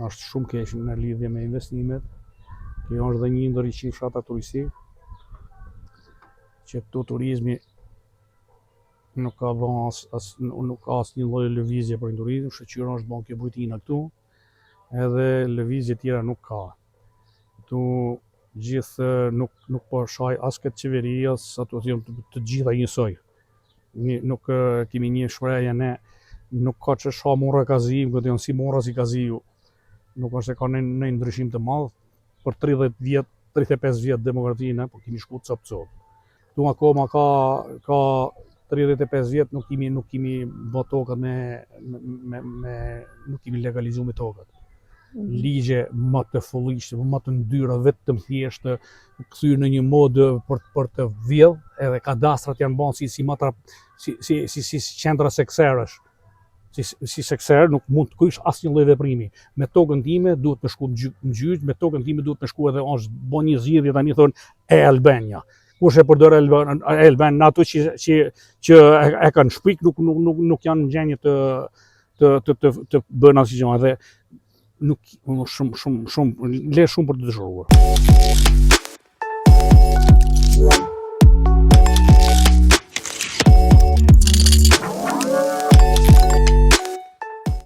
është shumë keq në lidhje me investimet. Kjo është dhe një ndër i fshatra turistik, që këtu turizmi nuk ka nuk ka asnjë lloj lëvizje për turizëm, shoqëria është bën kjo bujtina këtu, edhe lëvizje tjera nuk ka. Këtu gjithë nuk po shaj as këtë qeveri, as ato të gjitha njësoj. Nuk kemi një shprehje ne, nuk ka që shha morra kaziu, këtë janë si morra si kaziu. Nuk është se ka në ndryshim të madh, për 30 vjet, 35 vjet demokratinë, po kemi shku cop. Këtu akoma ka 35 vjet nuk kemi bë tokat nuk kemi legalizuar me tokat. Ligje më të fullishme, më të ndyra, vetëm thjesht kthyer në një modë për të vjedh, edhe kadastrat janë bën si qendra sekserësh. Si sekser nuk mund të kysh asnjë lloj veprimi. Me tokën time duhet të shku në gjyq, me tokën time duhet të shku edhe është bën një zgjidhje tani thonë e Albania. Kush e përdor Elben, ato që e kanë shpik nuk janë në gjendje të bëjnë asgjë, edhe nuk shumë le shumë për të dëshiruar.